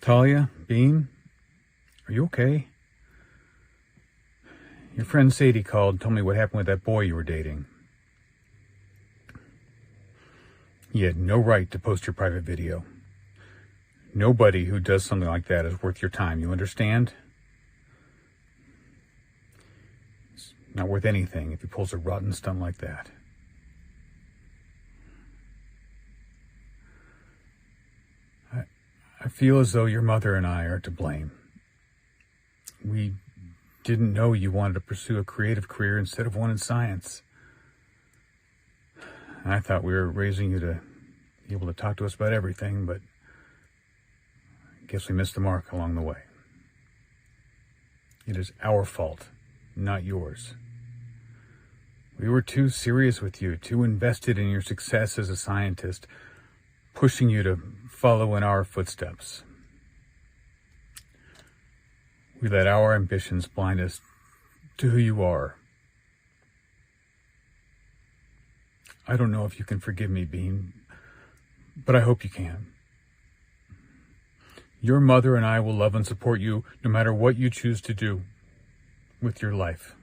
Talia, Bean, are you okay? Your friend Sadie called, told me what happened with that boy you were dating. He had no right to post your private video. Nobody who does something like that is worth your time, you understand? It's not worth anything if he pulls a rotten stunt like that. I feel as though your mother and I are to blame. We didn't know you wanted to pursue a creative career instead of one in science. I thought we were raising you to be able to talk to us about everything, but I guess we missed the mark along the way. It is our fault, not yours. We were too serious with you, too invested in your success as a scientist, pushing you to follow in our footsteps. We let our ambitions blind us to who you are. I don't know if you can forgive me, Bean, but I hope you can. Your mother and I will love and support you no matter what you choose to do with your life.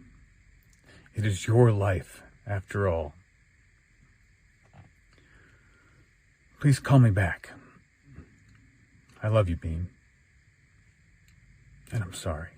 It is your life, after all. Please call me back. I love you, Bean. And I'm sorry.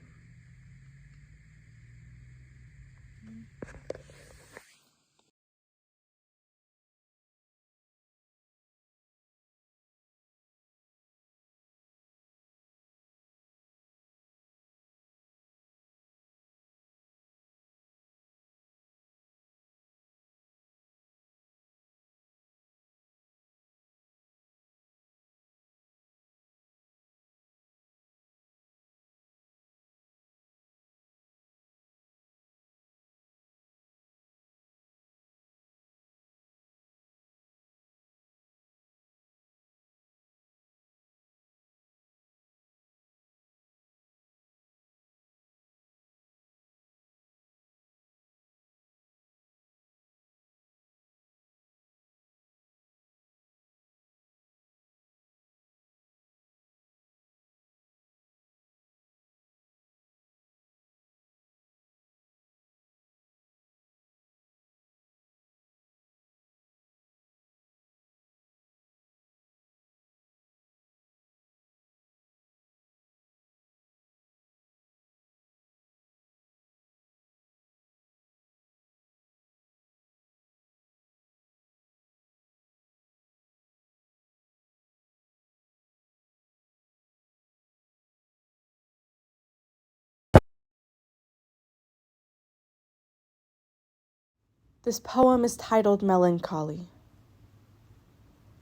This poem is titled Melancholy.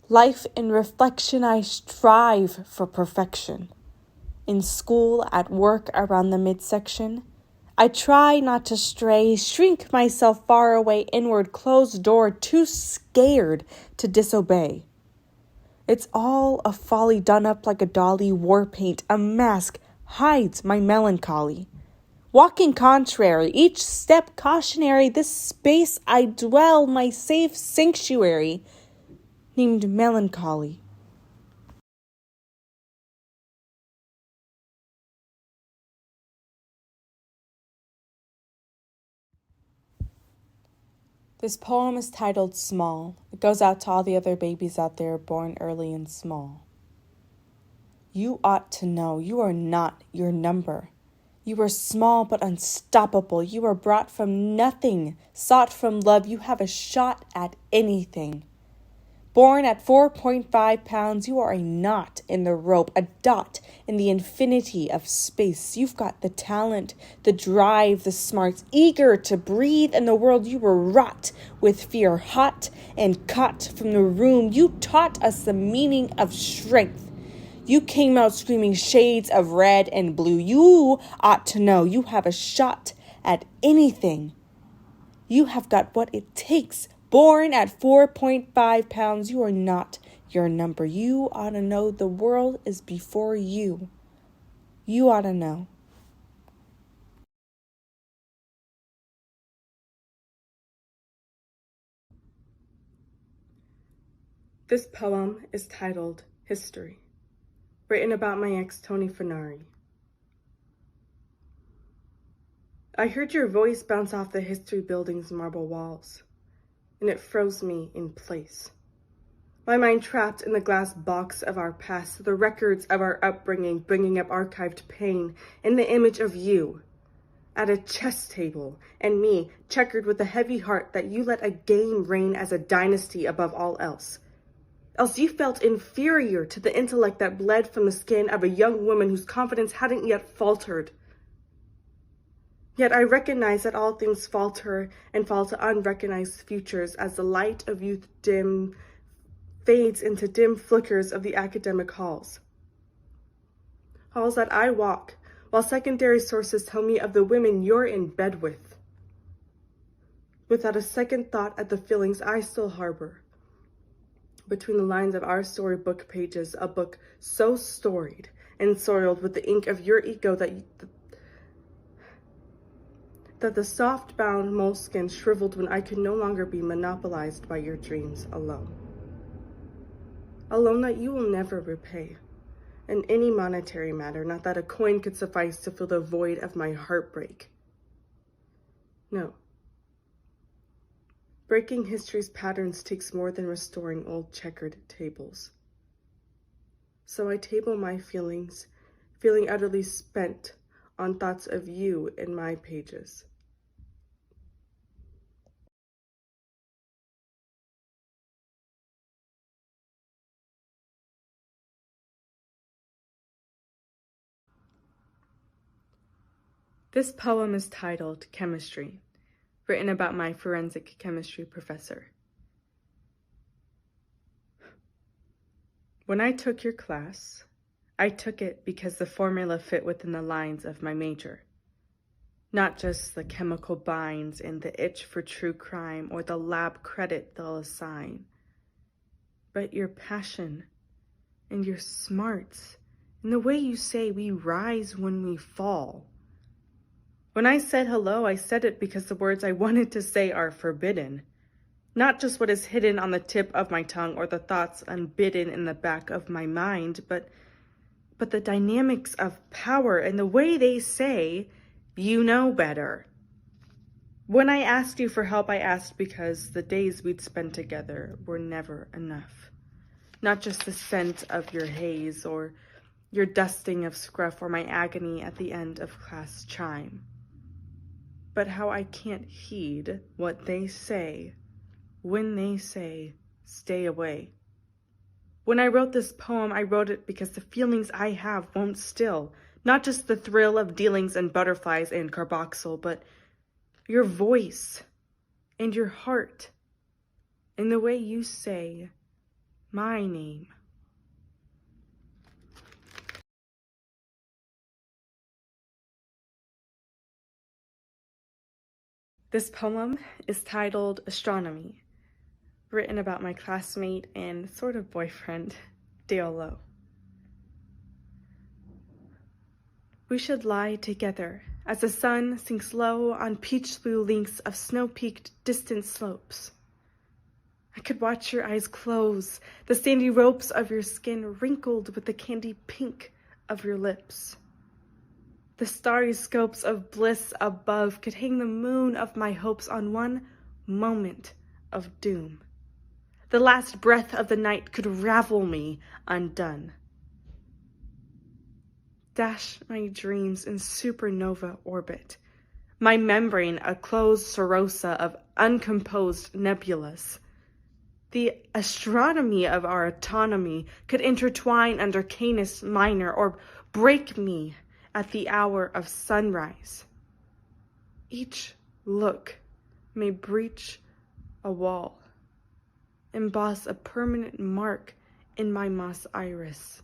Life in reflection, I strive for perfection. In school, at work, around the midsection, I try not to stray, shrink myself far away inward, closed door, too scared to disobey. It's all a folly done up like a dolly war paint, a mask hides my melancholy. Walking contrary, each step cautionary, this space I dwell, my safe sanctuary, named melancholy. This poem is titled Small. It goes out to all the other babies out there born early and small. You ought to know you are not your number. You are small but unstoppable. You are brought from nothing, sought from love. You have a shot at anything. Born at 4.5 pounds, you are a knot in the rope, a dot in the infinity of space. You've got the talent, the drive, the smarts, eager to breathe in the world. You were wrought with fear, hot and caught from the room. You taught us the meaning of strength. You came out screaming shades of red and blue. You ought to know you have a shot at anything. You have got what it takes. Born at 4.5 pounds, you are not your number. You ought to know the world is before you. You ought to know. This poem is titled History, written about my ex, Tony Fenari. I heard your voice bounce off the history building's marble walls, and it froze me in place. My mind trapped in the glass box of our past, the records of our upbringing, bringing up archived pain, in the image of you at a chess table, and me checkered with a heavy heart that you let a game reign as a dynasty above all else. Else you felt inferior to the intellect that bled from the skin of a young woman whose confidence hadn't yet faltered. Yet I recognize that all things falter and fall to unrecognized futures as the light of youth fades into dim flickers of the academic halls. Halls that I walk, while secondary sources tell me of the women you're in bed with. Without a second thought at the feelings I still harbor. Between the lines of our storybook pages, a book so storied and soiled with the ink of your ego that the soft-bound moleskin shriveled when I could no longer be monopolized by your dreams alone. A loan that you will never repay, in any monetary matter, not that a coin could suffice to fill the void of my heartbreak. No. Breaking history's patterns takes more than restoring old checkered tables. So I table my feelings, feeling utterly spent on thoughts of you in my pages. This poem is titled Chemistry, written about my forensic chemistry professor. When I took your class, I took it because the formula fit within the lines of my major. Not just the chemical binds and the itch for true crime or the lab credit they'll assign, but your passion and your smarts and the way you say we rise when we fall. When I said hello, I said it because the words I wanted to say are forbidden. Not just what is hidden on the tip of my tongue or the thoughts unbidden in the back of my mind, but the dynamics of power and the way they say, you know better. When I asked you for help, I asked because the days we'd spent together were never enough. Not just the scent of your haze or your dusting of scruff or my agony at the end of class chime. But how I can't heed what they say when they say, stay away. When I wrote this poem, I wrote it because the feelings I have won't still. Not just the thrill of dealings and butterflies and carboxyl, but your voice and your heart in the way you say my name. This poem is titled Astronomy, written about my classmate and sort of boyfriend, Dale Lowe. We should lie together as the sun sinks low on peach blue links of snow-peaked distant slopes. I could watch your eyes close, the sandy ropes of your skin wrinkled with the candy pink of your lips. The starry scopes of bliss above could hang the moon of my hopes on one moment of doom. The last breath of the night could ravel me undone. Dash my dreams in supernova orbit, my membrane a closed serosa of uncomposed nebulas. The astronomy of our autonomy could intertwine under Canis Minor or break me at the hour of sunrise. Each look may breach a wall, emboss a permanent mark in my moss iris.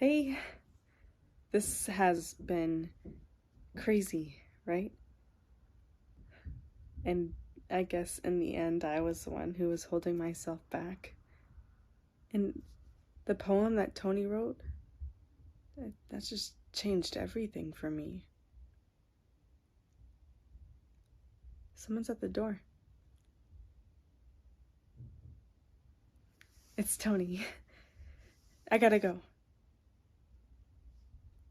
Hey, this has been crazy, right? And I guess in the end, I was the one who was holding myself back. And the poem that Tony wrote, that just changed everything for me. Someone's at the door. It's Tony. I gotta go.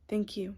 Thank you.